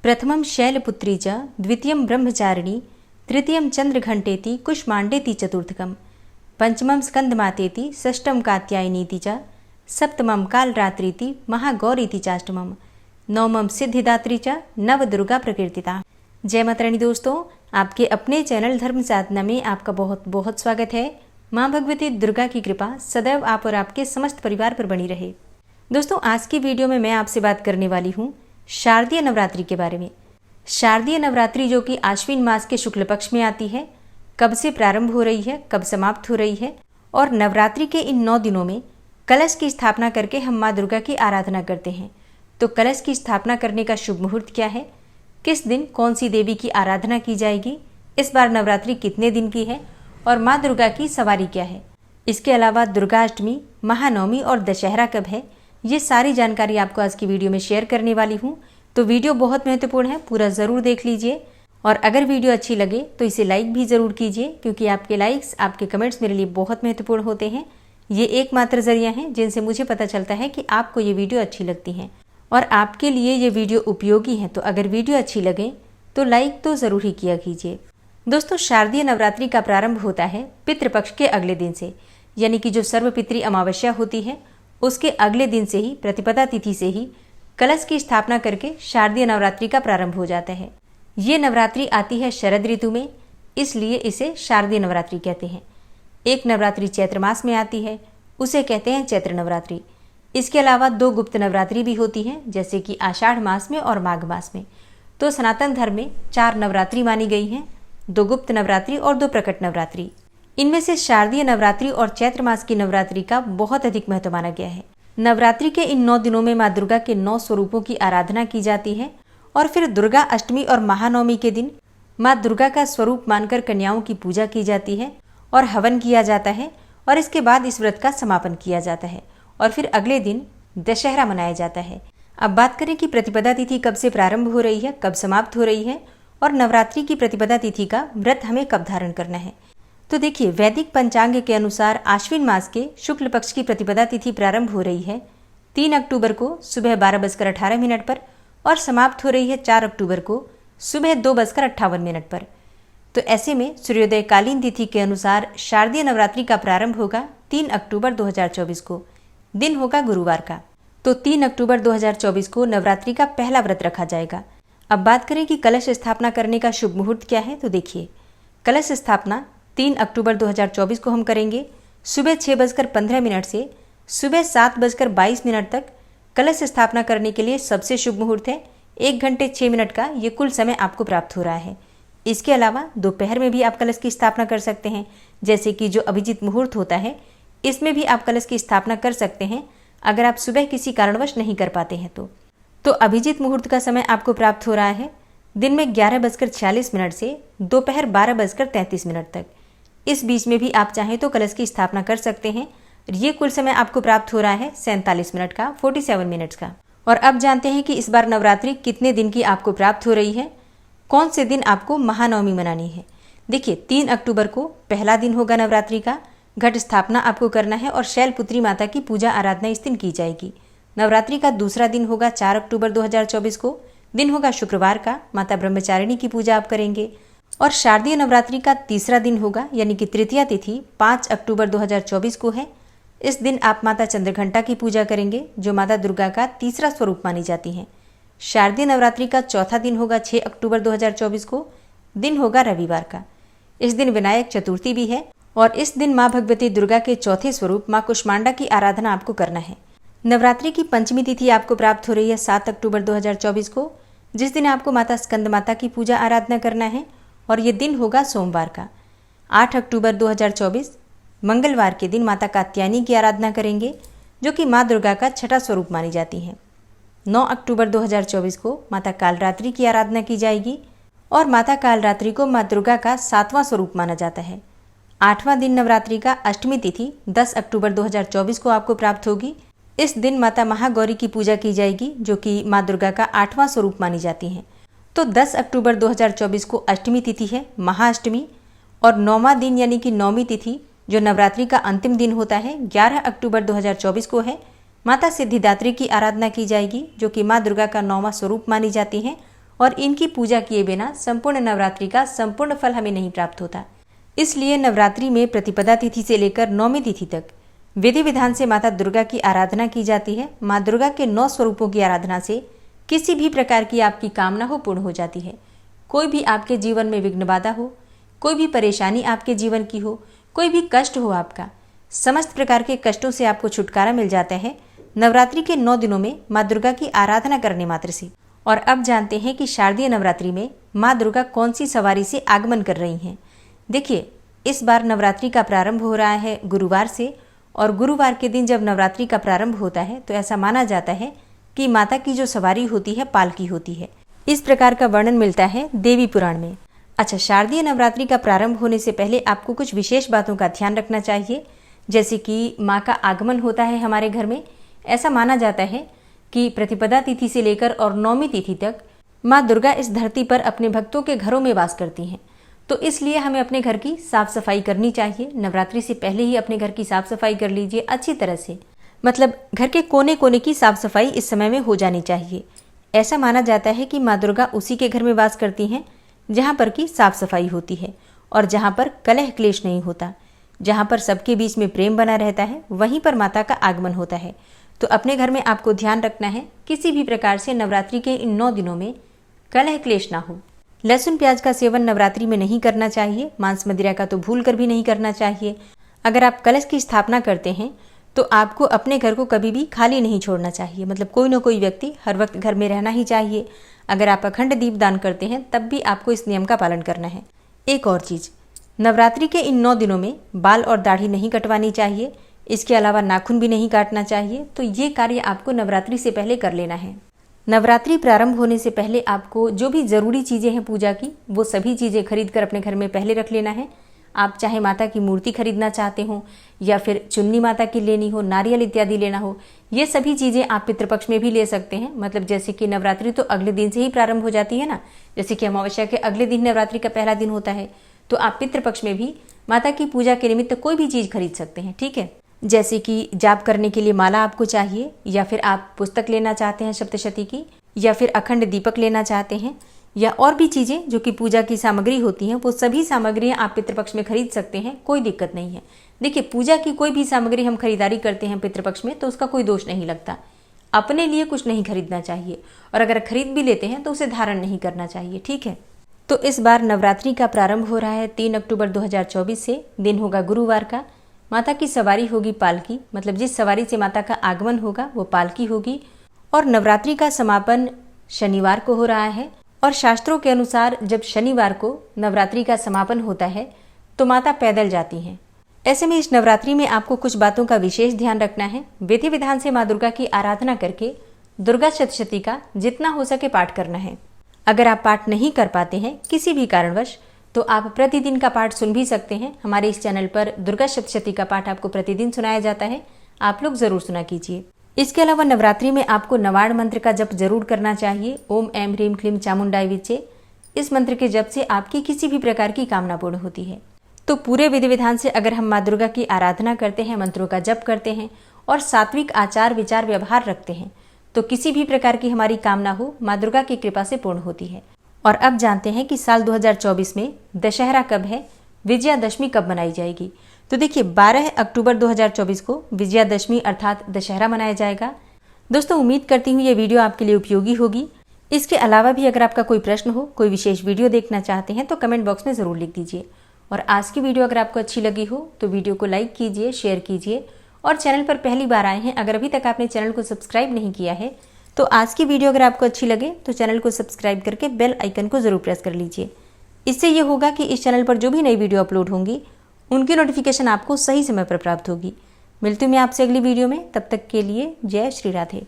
प्रथमं शैलपुत्री च द्वितीयं ब्रह्मचारिणी तृतीयं चंद्रघंटेति कुष्मांडेति चतुर्थकम् पंचमं स्कंदमातेति षष्ठं कात्यायनीति च सप्तमं कालरात्रीति महागौरीति चाष्टमम् नवमं सिद्धिदात्री च नवदुर्गा प्रकीर्तिता। जय माता रानी दोस्तों, आपके अपने चैनल धर्म साधना में आपका बहुत बहुत स्वागत है। माँ भगवती दुर्गा की कृपा सदैव आप और आपके समस्त परिवार पर बनी रहे। दोस्तों, आज की वीडियो में मैं आपसे बात करने वाली हूँ शारदीय नवरात्रि के बारे में। शारदीय नवरात्रि जो कि आश्विन मास के शुक्ल पक्ष में आती है, कब से प्रारंभ हो रही है, कब समाप्त हो रही है, और नवरात्रि के इन 9 दिनों में कलश की स्थापना करके हम माँ दुर्गा की आराधना करते हैं। तो कलश की स्थापना करने का शुभ मुहूर्त क्या है, किस दिन कौन सी देवी की आराधना की जाएगी, इस बार नवरात्रि कितने दिन की है और माँ दुर्गा की सवारी क्या है, इसके अलावा दुर्गाष्टमी, महानवमी और दशहरा कब है, ये सारी जानकारी आपको आज की वीडियो में शेयर करने वाली हूँ। तो वीडियो बहुत महत्वपूर्ण है, पूरा ज़रूर देख लीजिए। और अगर वीडियो अच्छी लगे तो इसे लाइक भी ज़रूर कीजिए, क्योंकि आपके लाइक्स, आपके कमेंट्स मेरे लिए बहुत महत्वपूर्ण होते हैं। ये एकमात्र जरिया हैं जिनसे मुझे पता चलता है कि आपको ये वीडियो अच्छी लगती है और आपके लिए ये वीडियो उपयोगी है। तो अगर वीडियो अच्छी लगे तो लाइक तो ज़रूर ही किया कीजिए। दोस्तों, शारदीय नवरात्रि का प्रारंभ होता है पितृपक्ष के अगले दिन से, यानी कि जो सर्वपितृ अमावस्या होती है उसके अगले दिन से ही, प्रतिपदा तिथि से ही कलश की स्थापना करके शारदीय नवरात्रि का प्रारंभ हो जाता है। ये नवरात्रि आती है शरद ऋतु में, इसलिए इसे शारदीय नवरात्रि कहते हैं। एक नवरात्रि चैत्र मास में आती है, उसे कहते हैं चैत्र नवरात्रि। इसके अलावा 2 गुप्त नवरात्रि भी होती हैं, जैसे कि आषाढ़ मास में और माघ मास में। तो सनातन धर्म में 4 नवरात्रि मानी गई हैं, 2 गुप्त नवरात्रि और 2 प्रकट नवरात्रि। इनमें से शारदीय नवरात्रि और चैत्र मास की नवरात्रि का बहुत अधिक महत्व माना गया है। नवरात्रि के इन 9 दिनों में माँ दुर्गा के 9 स्वरूपों की आराधना की जाती है और फिर दुर्गा अष्टमी और महानवमी के दिन माँ दुर्गा का स्वरूप मानकर कन्याओं की पूजा की जाती है और हवन किया जाता है, और इसके बाद इस व्रत का समापन किया जाता है और फिर अगले दिन दशहरा मनाया जाता है। अब बात करें कि प्रतिपदा तिथि कब से प्रारंभ हो रही है, कब समाप्त हो रही है, और नवरात्रि की प्रतिपदा तिथि का व्रत हमें कब धारण करना है। तो देखिए, वैदिक पंचांग के अनुसार आश्विन मास के शुक्ल पक्ष की प्रतिपदा तिथि प्रारंभ हो रही है 3 अक्टूबर को सुबह 12:18 पर और समाप्त हो रही है 4 अक्टूबर को सुबह 2:58 पर। तो ऐसे में सूर्योदय कालीन तिथि के अनुसार शारदीय नवरात्रि का प्रारंभ होगा 3 अक्टूबर 2024 को, दिन होगा गुरुवार का। तो 3 अक्टूबर 2024 को नवरात्रि का पहला व्रत रखा जाएगा। अब बात करें कि कलश स्थापना करने का शुभ मुहूर्त क्या है। तो देखिए, कलश स्थापना 3 अक्टूबर 2024 को हम करेंगे सुबह 6:15 से सुबह 7:22 तक। कलश स्थापना करने के लिए सबसे शुभ मुहूर्त है 1 घंटे 6 मिनट का, ये कुल समय आपको प्राप्त हो रहा है। इसके अलावा दोपहर में भी आप कलश की स्थापना कर सकते हैं, जैसे कि जो अभिजीत मुहूर्त होता है इसमें भी आप कलश की स्थापना कर सकते हैं, अगर आप सुबह किसी कारणवश नहीं कर पाते हैं तो अभिजीत मुहूर्त का समय आपको प्राप्त हो रहा है दिन में 11:46 से दोपहर 12:33 तक। इस बीच में भी आप चाहें तो कलश की स्थापना कर सकते हैं। ये कुल समय आपको प्राप्त हो रहा है 47 मिनट का, 47 मिनट्स का। और अब जानते हैं कि इस बार नवरात्रि कितने दिन की आपको प्राप्त हो रही है, कौन से दिन आपको महानवमी मनानी है। देखिए, 3 अक्टूबर को पहला दिन होगा नवरात्रि का, घट स्थापना आपको करना है और शैलपुत्री माता की पूजा आराधना इस दिन की जाएगी। नवरात्रि का दूसरा दिन होगा 4 अक्टूबर 2024 को, दिन होगा शुक्रवार का, माता ब्रह्मचारिणी की पूजा आप करेंगे। और शारदीय नवरात्रि का तीसरा दिन होगा, यानी कि तृतीया तिथि 5 अक्टूबर 2024 को है। इस दिन आप माता चंद्रघंटा की पूजा करेंगे, जो माता दुर्गा का तीसरा स्वरूप मानी जाती हैं। शारदीय नवरात्रि का चौथा दिन होगा 6 अक्टूबर 2024 को, दिन होगा रविवार का। इस दिन विनायक चतुर्थी भी है और इस दिन माँ भगवती दुर्गा के चौथे स्वरूप माँ कुष्मांडा की आराधना आपको करना है। नवरात्रि की पंचमी तिथि आपको प्राप्त हो रही है 7 अक्टूबर 2024 को, जिस दिन आपको माता स्कंद माता की पूजा आराधना करना है और ये दिन होगा सोमवार का। 8 अक्टूबर 2024 मंगलवार के दिन माता कात्यायनी की आराधना करेंगे, जो कि माँ दुर्गा का छठा स्वरूप मानी जाती हैं। 9 अक्टूबर 2024 को माता कालरात्रि की आराधना की जाएगी और माता कालरात्रि को माँ दुर्गा का 7वां स्वरूप माना जाता है। 8वां दिन नवरात्रि का अष्टमी तिथि 10 अक्टूबर 2024 को आपको प्राप्त होगी। इस दिन माता महागौरी की पूजा की जाएगी, जो कि माँ दुर्गा का 8वां स्वरूप मानी जाती हैं। तो 10 अक्टूबर 2024 को अष्टमी तिथि है, महाअष्टमी, और 9वां दिन यानी कि 9वीं तिथि जो नवरात्रि का अंतिम दिन होता है 11 अक्टूबर 2024 को है। माता सिद्धिदात्री की आराधना की जाएगी, जो कि माँ दुर्गा का 9वां स्वरूप मानी जाती हैं और इनकी पूजा किए बिना संपूर्ण नवरात्रि का संपूर्ण फल हमें नहीं प्राप्त होता। इसलिए नवरात्रि में प्रतिपदा तिथि से लेकर नौमी तिथि तक विधि विधान से माता दुर्गा की आराधना की जाती है। माँ दुर्गा के 9 स्वरूपों की आराधना से किसी भी प्रकार की आपकी कामना हो पूर्ण हो जाती है। कोई भी आपके जीवन में विघ्न बाधा हो, कोई भी परेशानी आपके जीवन की हो, कोई भी कष्ट हो, आपका समस्त प्रकार के कष्टों से आपको छुटकारा मिल जाता है नवरात्रि के 9 दिनों में माँ दुर्गा की आराधना करने मात्र से। और अब जानते हैं कि शारदीय नवरात्रि में माँ दुर्गा कौन सी सवारी से आगमन कर रही हैं। देखिए, इस बार नवरात्रि का प्रारंभ हो रहा है गुरुवार से, और गुरुवार के दिन जब नवरात्रि का प्रारंभ होता है तो ऐसा माना जाता है कि माता की जो सवारी होती है पालकी होती है। इस प्रकार का वर्णन मिलता है देवी पुराण में। अच्छा, शारदीय नवरात्रि का प्रारंभ होने से पहले आपको कुछ विशेष बातों का ध्यान रखना चाहिए, जैसे कि माँ का आगमन होता है हमारे घर में। ऐसा माना जाता है कि प्रतिपदा तिथि से लेकर और नौमी तिथि तक माँ दुर्गा इस धरती पर अपने भक्तों के घरों में वास करती हैं। तो इसलिए हमें अपने घर की साफ सफाई करनी चाहिए। नवरात्रि से पहले ही अपने घर की साफ सफाई कर लीजिए अच्छी तरह से, मतलब घर के कोने कोने की साफ सफाई इस समय में हो जानी चाहिए। ऐसा माना जाता है कि माँ दुर्गा उसी के घर में वास करती हैं जहाँ पर की साफ सफाई होती है और जहाँ पर कलह क्लेश नहीं होता, जहाँ पर सबके बीच में प्रेम बना रहता है, वहीं पर माता का आगमन होता है। तो अपने घर में आपको ध्यान रखना है किसी भी प्रकार से नवरात्रि के इन 9 दिनों में कलह क्लेश ना हो। लहसुन प्याज का सेवन नवरात्रि में नहीं करना चाहिए। मांस मदिरा का तो भूल कर भी नहीं करना चाहिए। अगर आप कलश की स्थापना करते हैं तो आपको अपने घर को कभी भी खाली नहीं छोड़ना चाहिए, मतलब कोई ना कोई व्यक्ति हर वक्त घर में रहना ही चाहिए। अगर आप अखंड दीप दान करते हैं तब भी आपको इस नियम का पालन करना है। एक और चीज़, नवरात्रि के इन 9 दिनों में बाल और दाढ़ी नहीं कटवानी चाहिए। इसके अलावा नाखून भी नहीं काटना चाहिए। तो ये कार्य आपको नवरात्रि से पहले कर लेना है। नवरात्रि प्रारंभ होने से पहले आपको जो भी ज़रूरी चीज़ें हैं पूजा की, वो सभी चीज़ें खरीद कर अपने घर में पहले रख लेना है। आप चाहे माता की मूर्ति खरीदना चाहते हो या फिर चुन्नी माता की लेनी हो, नारियल इत्यादि लेना हो, ये सभी चीज़ें आप पितृपक्ष में भी ले सकते हैं। मतलब जैसे कि नवरात्रि तो अगले दिन से ही प्रारंभ हो जाती है ना, जैसे कि अमावस्या के अगले दिन नवरात्रि का पहला दिन होता है, तो आप पितृपक्ष में भी माता की पूजा के निमित्त कोई भी चीज़ खरीद सकते हैं। ठीक है, जैसे कि जाप करने के लिए माला आपको चाहिए, या फिर आप पुस्तक लेना चाहते हैं सप्तशती की, या फिर अखंड दीपक लेना चाहते हैं, या और भी चीज़ें जो कि पूजा की सामग्री होती हैं, वो सभी सामग्रियां आप पितृपक्ष में खरीद सकते हैं, कोई दिक्कत नहीं है। देखिए, पूजा की कोई भी सामग्री हम खरीदारी करते हैं पितृपक्ष में तो उसका कोई दोष नहीं लगता। अपने लिए कुछ नहीं खरीदना चाहिए, और अगर खरीद भी लेते हैं तो उसे धारण नहीं करना चाहिए। ठीक है, तो इस बार नवरात्रि का प्रारंभ हो रहा है 3 अक्टूबर 2024 से। दिन होगा गुरुवार का। माता की सवारी होगी पालकी, मतलब जिस सवारी से माता का आगमन होगा वो पालकी होगी। और नवरात्रि का समापन शनिवार को हो रहा है, और शास्त्रों के अनुसार जब शनिवार को नवरात्रि का समापन होता है तो माता पैदल जाती हैं। ऐसे में इस नवरात्रि में आपको कुछ बातों का विशेष ध्यान रखना है। विधि विधान से माँ दुर्गा की आराधना करके दुर्गा सप्तशती का जितना हो सके पाठ करना है। अगर आप पाठ नहीं कर पाते हैं किसी भी कारणवश, तो आप प्रतिदिन का पाठ सुन भी सकते हैं। हमारे इस चैनल पर दुर्गा सप्तशती का पाठ आपको प्रतिदिन सुनाया जाता है, आप लोग जरूर सुना कीजिए। इसके अलावा नवरात्रि में आपको नवाड़ मंत्र का जप जरूर करना चाहिए। ओम ऐं ह्रीं क्लीं चामुंडाय विचे। इस मंत्र के जप से आपकी किसी भी प्रकार की कामना पूर्ण होती है। तो पूरे विधि विधान से अगर हम माँ दुर्गा की आराधना करते हैं, मंत्रों का जप करते हैं और सात्विक आचार विचार व्यवहार रखते हैं, तो किसी भी प्रकार की हमारी कामना हो माँ दुर्गा की कृपा से पूर्ण होती है। और अब जानते हैं कि साल 2024 में दशहरा कब है, विजयादशमी कब मनाई जाएगी। तो देखिए, 12 अक्टूबर 2024 को विजयादशमी अर्थात दशहरा मनाया जाएगा। दोस्तों, उम्मीद करती हूँ ये वीडियो आपके लिए उपयोगी होगी। इसके अलावा भी अगर आपका कोई प्रश्न हो, कोई विशेष वीडियो देखना चाहते हैं तो कमेंट बॉक्स में ज़रूर लिख दीजिए। और आज की वीडियो अगर आपको अच्छी लगी हो तो वीडियो को लाइक कीजिए, शेयर कीजिए, और चैनल पर पहली बार आए हैं, अगर अभी तक आपने चैनल को सब्सक्राइब नहीं किया है तो आज की वीडियो अगर आपको अच्छी लगे तो चैनल को सब्सक्राइब करके बेल आइकन को ज़रूर प्रेस कर लीजिए। इससे ये होगा कि इस चैनल पर जो भी नई वीडियो अपलोड होंगी उनकी नोटिफिकेशन आपको सही समय पर प्राप्त होगी। मिलती हूँ मैं आपसे अगली वीडियो में, तब तक के लिए जय श्री राधे।